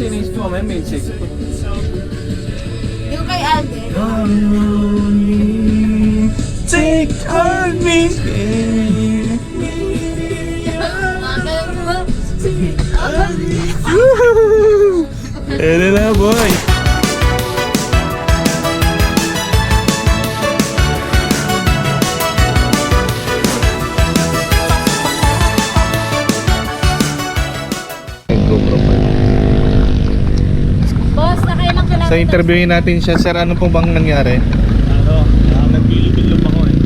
sinis ko, may music. Yung kay Alden. Take on me. Ito na, boy. Boss, nakailang ka lang. So interviewin natin siya, sir, ano pong bang nangyari? Nag-loop ako eh.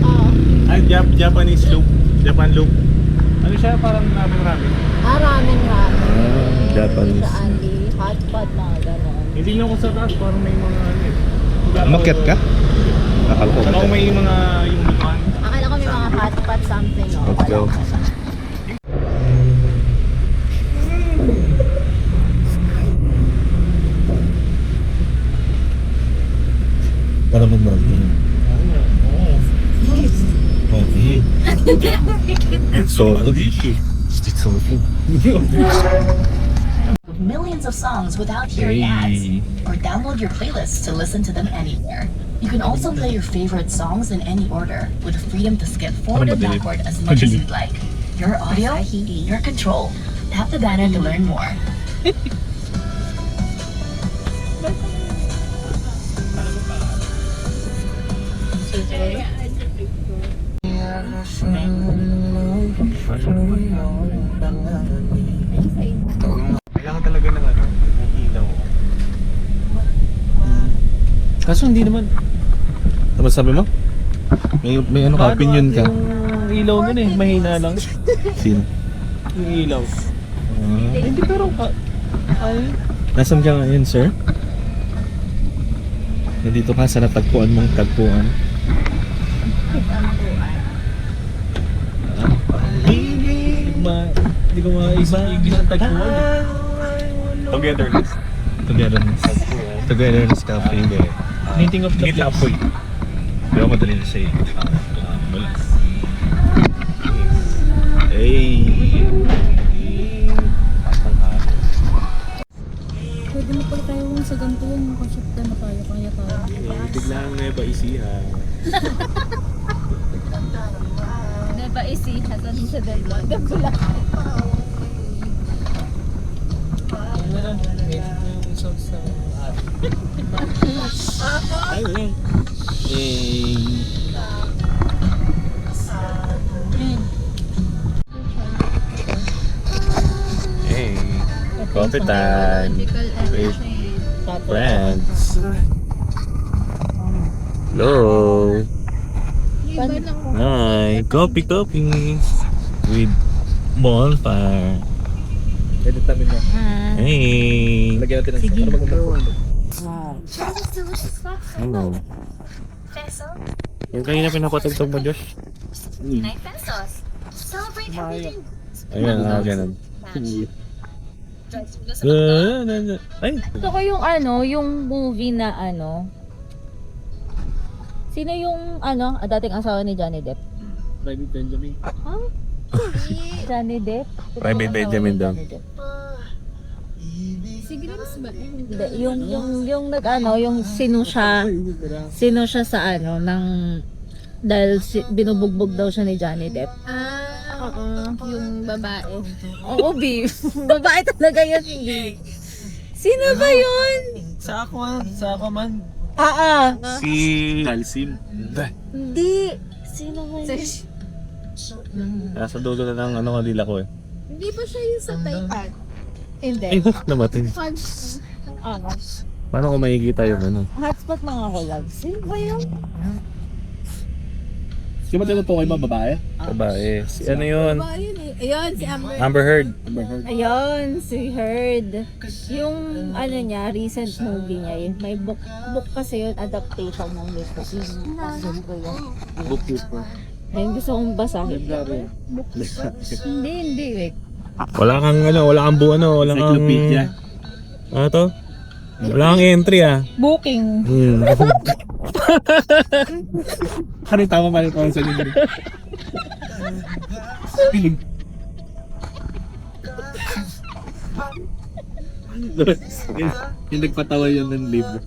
Oo. Ay, Japanese loop. Japan loop. Ano siya, parang ramen-ramen. Ramen. Japanese. Sa Andy, hotpot, mga ganon. Hindi na ako sa taas, parang may mga ano eh. Umakyat ka? Akala ko Ako may mga yung lupan. Akala ko may mga hotpot something. Oh. Let's go. Para mag-marami. So, it's so millions of songs without hearing ads, or download your playlists to listen to them anywhere. You can also play your favorite songs in any order, with the freedom to skip forward and backward as much as you'd like. Your audio, your control. Tap the banner to learn more. Kailangan talaga ng ano, ilaw. Kaso hindi naman. Ano sabi mo? May ano ka, opinion ka? Yung ilaw nun eh, mahina lang. Sino? Yung ilaw. Hindi pero ay. Nasaan ka ngayon, sir? Nandito ka sa natagpuan mong tagpuan. Hindi ko maisip yung tagpuan eh. Togetherness. Togetherness. Togetherness Cafe. Meeting of the Apoy. Pero madali na siya eh. Wala. Hey! Pwede mo pala tayo sa ganito yung makasipta na tayo. Kaya tayo. Biglang Nueva Ecija. Neba isiha sa sa dalawa. Dabula. Hey! Hey! Coffee time! With friends! Hello! Hi! Coffee! With bonfire! Edit namin na. Hey! Lagyan natin ng Sige. Hello! Yung kanina pinapatagtog mo, Josh? 9 pesos. Celebrate everything. Ayun, ganun. Ay! Gusto ko yung ano, yung movie na ano. Sino yung ano, dating asawa ni Johnny Depp? Private Benjamin. Huh? Johnny Depp? Private Benjamin daw. Sigrims ba? Hindi, yung nag-ano, yung sino siya sa ano, ng, dahil binubugbog daw siya ni Johnny Depp. Oo, yung babae. Oo, beef. Babae talaga yun, hindi. Sino ba yun? Sa Aquaman. Si... Dalsim. Hindi. Sino ba yun? Nasa dulo na ng ano kanila ko eh. Hindi ba siya yung sa Titan? Hindi. Ay, namatay. Paano ko makikita yung ano? Hotspot mga collab. Sino ba yun? Sino ba tinutukoy mo, babae? Babae. Si ano yun? Ba yun eh. Ayun, si Amber. Amber Heard. Ayun, si Heard. Yung ano niya, recent movie niya, yun. May book kasi yun, adaptation ng book. Yung ko yun. Bookkeeper. Ayun, gusto kong basahin. Hindi, wait. Wala kang wala kang... Encyclopedia. Ano to? Wala kang entry ah. Booking. Ano tama pa rin kung sa libre? Yung nagpatawa yun ng libre.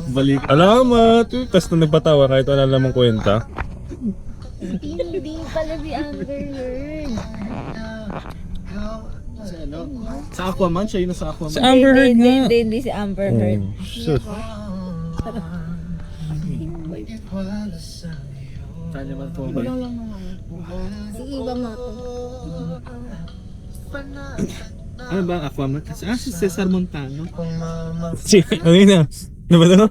Balik. Alamat! Tapos na nagpatawa kahit wala namang kwenta. Hindi pala si Amber Heard. Sa Aquaman? Siya yun sa Aquaman. Si Amber Heard nga. Hindi si Amber Heard. Shit. Saan naman po ba? Si Iba Mato. Ano ba ang Aquaman? Si Cesar Montano. Ano yun na? Ano ba ito?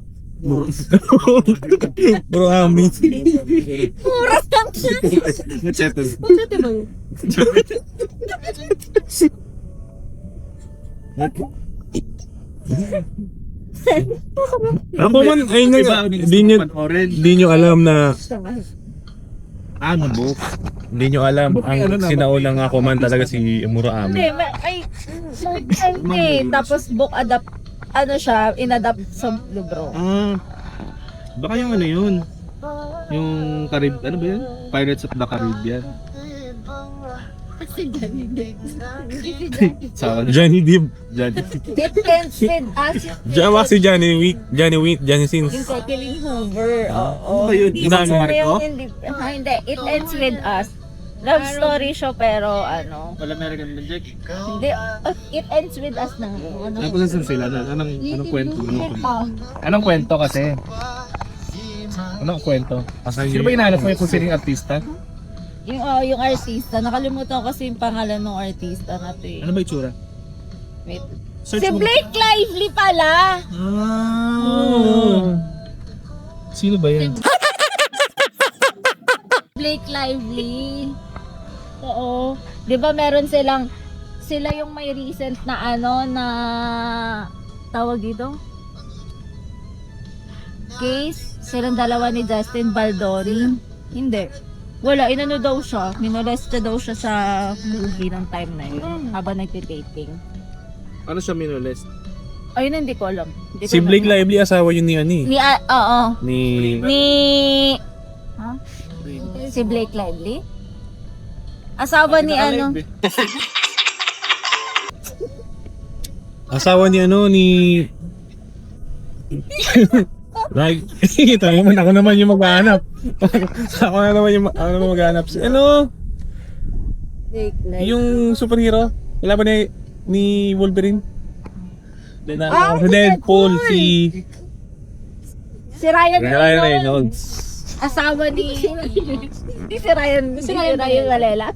Bro, amin. Mura lang siya. Nachetos. Bakit ba yun? Aquaman, ayun nga. Hindi nyo alam na ano book? Hindi nyo alam ang sinaunang Aquaman talaga si Murakami. Hindi, hindi. Tapos book adapt, ano siya, inadapt sa libro. Baka yung ano yun? Yung ano ba yun? Pirates of the Caribbean. Si Johnny Depp. Sa Johnny Depp. It ends with us. Si Johnny Sins. Yung sa Killing Hoover. Oo. Ano ba yun? Isa Ina- na yung hindi. It ends with us. Love story siya pero ano. Wala American Magic. Hindi. It ends with us na. Ano? Tapos nasan sila? Anong kwento? Anong kwento kasi? Anong kwento? Sino ba hinahanap mo kung sino yung artista? Yung artista. Nakalimutan ko kasi yung pangalan ng artista na to eh. Ano ba itsura? Wait. Search Si mo. Blake Lively pala! Sino ba yan? Blake Lively. Oo. 'Di ba meron sila yung may recent na ano na tawag dito? Case, silang dalawa ni Justin Baldoni. Hindi. Wala, inano daw siya. Minolest daw siya sa movie ng time na yun. Habang nagtitaping. Ano siya minolest? Ayun, hindi ko alam. Hindi Si ko Blake alam. Lively asawa yun ni Ani. Oo. Ni Ha? Si Blake Lively? Asawa ni ano? Asawa ni ano ni Like, tayo naman, ako naman yung maghahanap. Ako naman maghahanap. Ano? Blake Lively. Yung superhero? Wala ba ni Wolverine? Na, si Deadpool, si Ryan Reynolds. Asawa ni si Ryan Valela.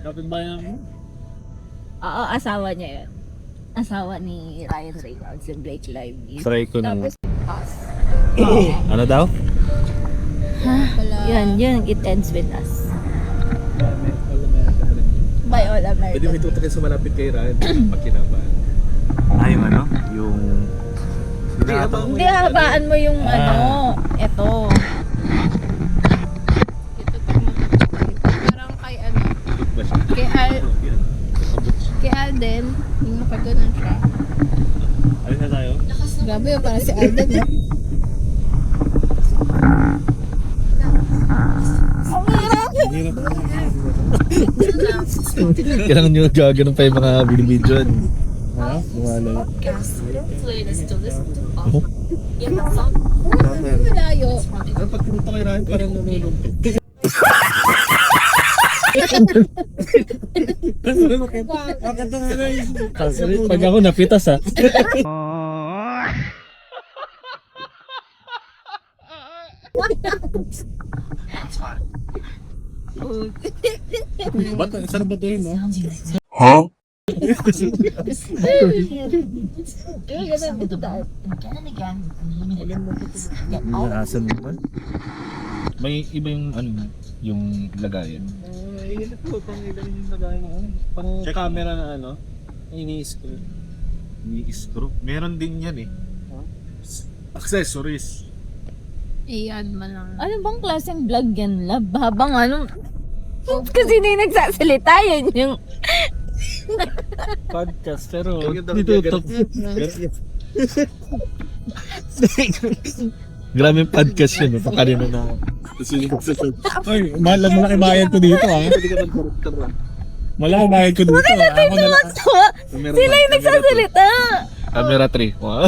Kapitbayan mo? Oo, asawa niya yun. Asawa ni Ryan Reynolds, yung Blake Lively. Try ko na. Tapos, Ano daw? yun, it ends with us. By all Pwede American. may tutukin sa malapit kay Ryan pag kinabahan. Yung ano? Yung Hindi, habaan mo yung ano, eto. Ito parang kay ano. Kay Alden. Yung nakaganon siya. Alin na tayo? Grabe yun, parang si Alden. Kailangan nyo gaganon pa yung mga binibidyon. Ha? Wala. Playlist to listen to. Oh? Malayo. Pero pag pumunta kay Ryan, parang nanulungkot. Pag ako napitas ha. Ba't saan ba ito yun no? Listen to the book again and again with limited purpose. Get all Asan mo ba? May iba yung ano yung lagayan. Ito pang ilan yung lagayan pang camera na ano ini-screw. Ini-screw. Meron din yan eh. Accessories. Iyan man lang. Ano bang klaseng vlog yan, lab? Habang ano, kasi hindi nagsasalita yun yung Podcast pero ditutok. Grabe yung podcast yun. Ito kanina na. Ay, malaki bayad ko dito ah. Malaki bayad ko dito ah. Ako na lang. Sila yung nagsasalita. Camera 3. Wow.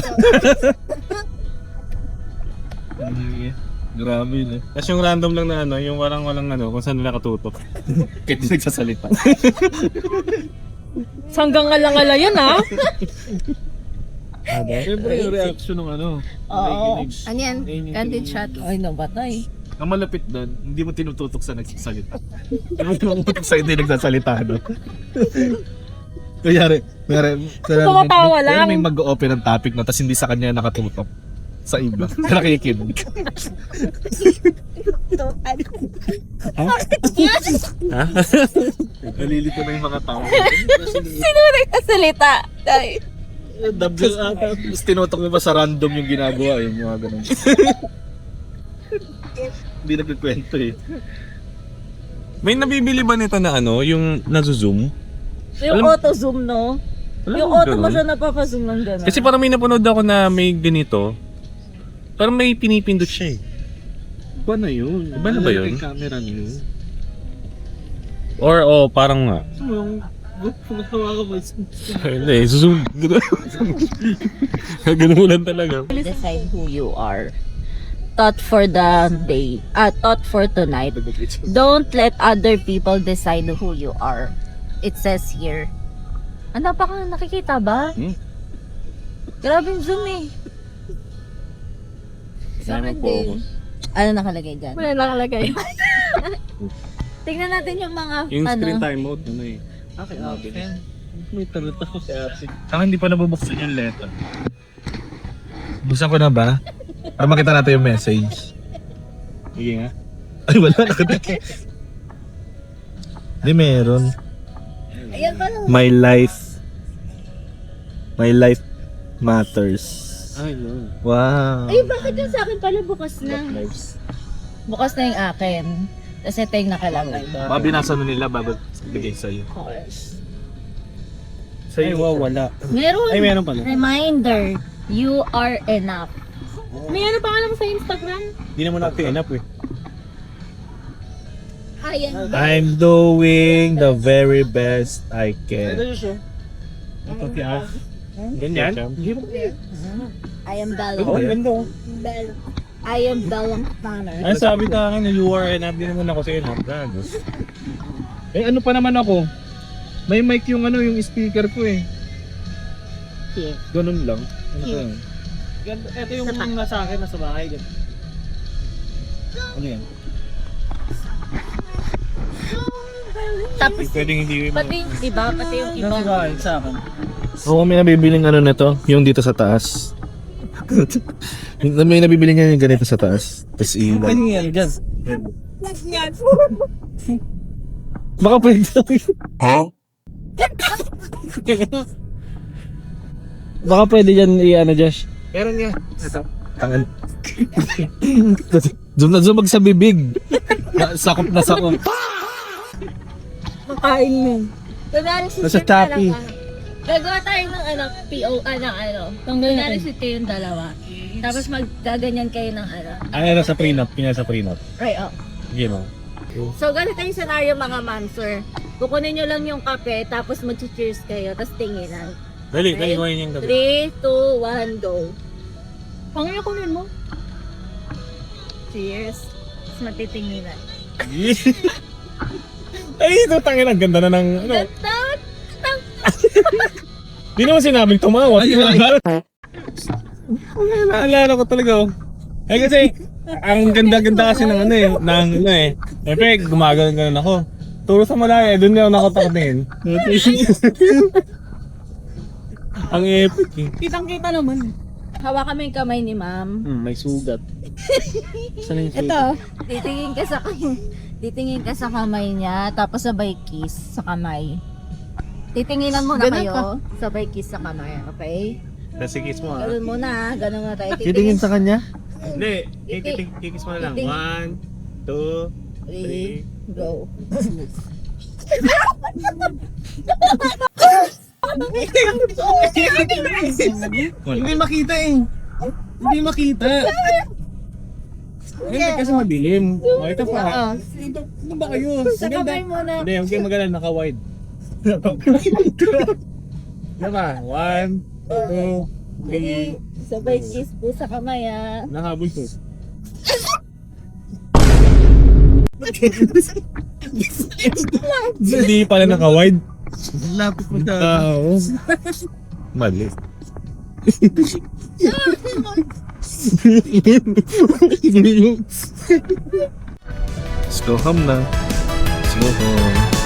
Grabe yun eh. Tapos yung random lang na ano, yung walang ano, kung saan nila katutok. Kahit di nagsasalita. Hanggang ngala-ngala yun ah. Siyempre yung reaction ng ano. Oo. Ano yan? Candid shot. Ay, nabatay. Ang malapit doon, hindi mo tinututok sa nagsasalita. Hindi mo tinututok sa hindi nagsasalita, no? Kunyari, Tumatawa lang. may mag-open ng topic na tapos hindi sa kanya nakatutok. Sa iba. Kaya nakikinig. Ha? Nalilito na yung mga tao. Sino nagsasalita? Ay. Dablas ata. Tapos tinutok mo ba sa random yung ginagawa, yung mga ganun. Hindi nagkikwento eh. May nabibili ba nito na ano, yung nazo-zoom? Yung auto-zoom, no? Alam Yung mo auto mo ganun? siya napapazoom ng gano'n. Kasi parang may napanood ako na may ganito. Parang may pinipindot siya eh. Iba na yun. Iba na ba yun? Yung camera niyo. Or parang nga. Yung hawa ka ba? Hindi, zoom. Ganun lang talaga. Decide who you are. Thought for the day. Thought for tonight. Don't let other people decide who you are. It says here. Ano pa ka nakikita ba? Grabe yung zoom eh. Sa akin din. Ano nakalagay dyan? Wala nakalagay. Tingnan natin yung mga Yung screen ano. time mode, ano eh. May talot ako si Ate. Saka hindi pa nabubuksan yung letter. Buksan ko na ba? Para makita natin yung message. Sige nga. Ay, wala. Nakatik. Hindi, meron. Ayan pa lang. My life matters. Ay, yun. Wow. Ay, bakit yung sa akin pala bukas na? Bukas na yung akin. Kasi ito yung nakalagay. Baka binasa na nila bago bigay sa'yo. Ay, wow, wala. Meron. Ay, meron pala. Reminder, you are enough. May ano pa alam sa Instagram? Hindi naman natin enough eh. Ayan. I'm doing the very best I can. Ganyan? I am Oh, Bella. ganda. I am Bella Tanner. Ay, sabi sa akin na you are enough. Di naman ako sa enough. Eh, ano pa naman ako? May mic yung ano, yung speaker ko eh. Ganun lang. Ano ko yun? Ito yung nasa akin, nasa bahay. Ano yan? Tapos, Pwedeng hindi pati yung iba, pati yung iba. sa akin. Oo, may nabibiling ano nito, yung dito sa taas. May nabibiling nga yung ganito sa taas. Tapos ilaw. Pwedeng yan dyan. Baka pwede. Baka pwede dyan i-ano, Josh. Meron nga. Ito. Tangan. Zoom na zoom sa bibig. Sakop na sakop. Makain mo. Kunwari si Nasa Tim Shopee. na lang, gagawa tayo ng ano, PO, ng ano. Kunwari si Tim yung dalawa. Tapos maggaganyan kayo ng ano. Ay, ano sa prenup? Pinya sa prenup. Right, oh. Sige mo. So, ganito yung scenario mga manser. Kukunin nyo lang yung kape, tapos mag-cheers kayo, tapos tinginan. Dali, kunin yung gabi. 3, 2, 1, go. Panginoon kunin mo. Cheers. Tapos matitinginan. Ay, ito tangin. Ang ganda na ng ano. Ganda! Di naman sinabing tumawa. Ay, naalala ko talaga oh. Eh kasi, ang ganda-ganda kasi ng ano eh. Ng ano eh. Siyempre, gumagano'n ako. Turo sa malaya, doon na ako nakatakin. Ang epic eh. Kitang-kita naman. Hawakan mo yung kamay ni ma'am. May sugat. Saan yung sugat? Ito, titingin ka sa kamay niya, tapos sabay kiss sa kamay. Titinginan muna kayo, sabay kiss sa kamay, okay? Kasi kiss mo Ganun muna, ganun muna tayo. Titingin sa kanya? Hindi, kikis mo na lang. 1, 2, 3, go. Hindi makita eh. Hindi makita. Hindi kasi madilim. O, ito pa. Oo. Ano ba kayo? Sa kamay mo na. Hindi, huwag kayong magalan, naka-wide. Diba? 1, 2, 3. Sabay kiss po sa kamay ah. Nahabol ko. Hindi pala naka-wide. Lapit mo na. Oo. Mali. Let's go home na. Let's go home.